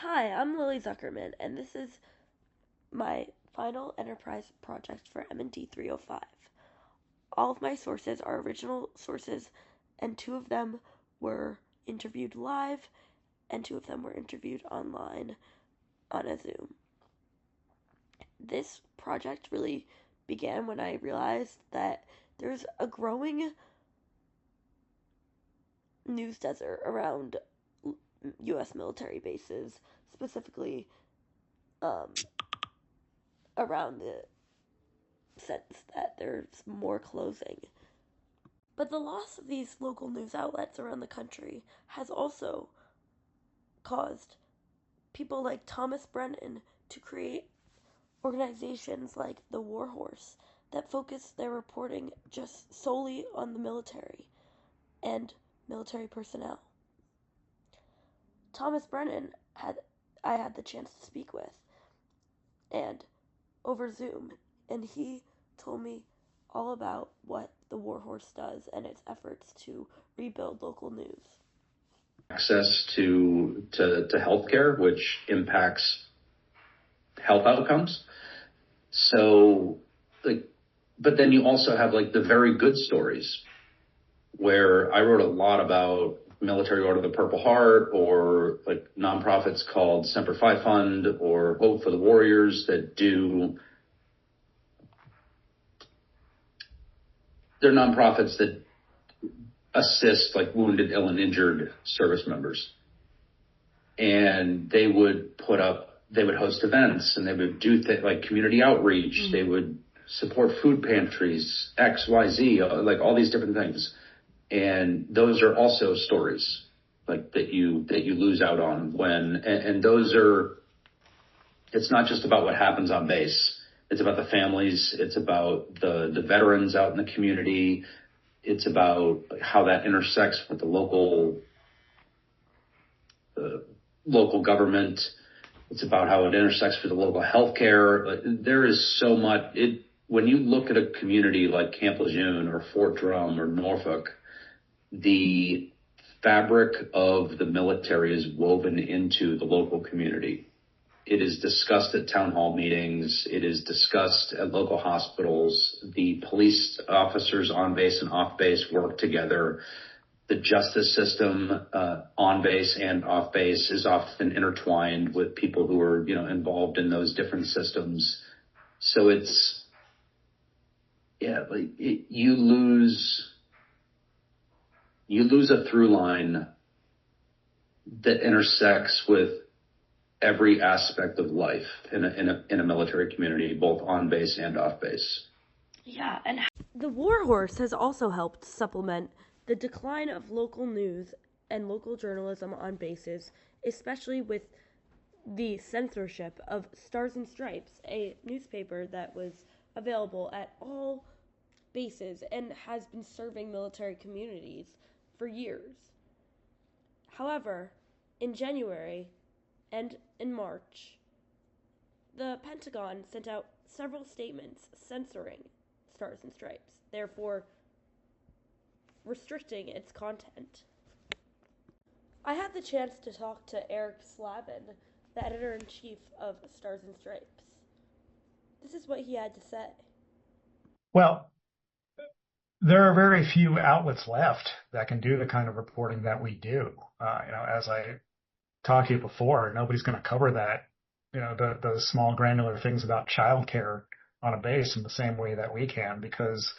Hi, I'm Lily Zuckerman, and this is my final enterprise project for M&D 305. All of my sources are original sources, and two of them were interviewed live, and two of them were interviewed online on a Zoom. This project really began when I realized that there's a growing news desert around U.S. military bases, specifically um, around the sense that there's more closing. But the loss of these local news outlets around the country has also caused people like Thomas Brennan to create organizations like the War Horse that focus their reporting just solely on the military and military personnel. Thomas Brennan I had the chance to speak with and over Zoom, and he told me all about what the War Horse does and its efforts to rebuild local news. Access to healthcare, which impacts health outcomes. So, but then you also have the very good stories where I wrote a lot about Military Order of the Purple Heart, or nonprofits called Semper Fi Fund or Hope for the Warriors that do. They're nonprofits that assist wounded, ill, and injured service members. And they would host events, and they would do like community outreach. Mm-hmm. They would support food pantries, X, Y, Z, all these different things. And those are also stories that you lose out on and those are, it's not just about what happens on base. It's about the families. It's about the veterans out in the community. It's about how that intersects with the local government. It's about how it intersects with the local healthcare. There is so much. When you look at a community like Camp Lejeune or Fort Drum or Norfolk, the fabric of the military is woven into the local community. It is discussed at town hall meetings. It is discussed at local hospitals. The police officers on base and off base work together. The justice system on base and off base is often intertwined with people who are, involved in those different systems. So you lose a through line that intersects with every aspect of life in a military community, both on base and off base. Yeah, and the War Horse has also helped supplement the decline of local news and local journalism on bases, especially with the censorship of Stars and Stripes, a newspaper that was available at all bases and has been serving military communities for years. However, in January and in March, the Pentagon sent out several statements censoring Stars and Stripes, therefore restricting its content. I had the chance to talk to Eric Slavin, the editor-in-chief of Stars and Stripes. This is what he had to say. Well, there are very few outlets left that can do the kind of reporting that we do. As I talked to you before, nobody's going to cover that, those small granular things about childcare on a base in the same way that we can, because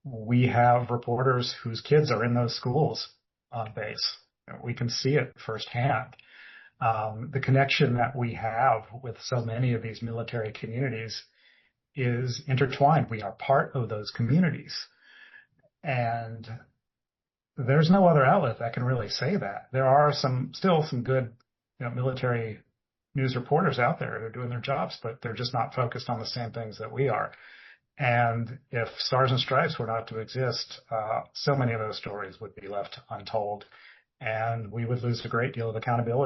we have reporters whose kids are in those schools on base. We can see it firsthand. The connection that we have with so many of these military communities is intertwined. We are part of those communities. And there's no other outlet that can really say that. There are still some good, military news reporters out there that are doing their jobs, but they're just not focused on the same things that we are. And if Stars and Stripes were not to exist, so many of those stories would be left untold, and we would lose a great deal of accountability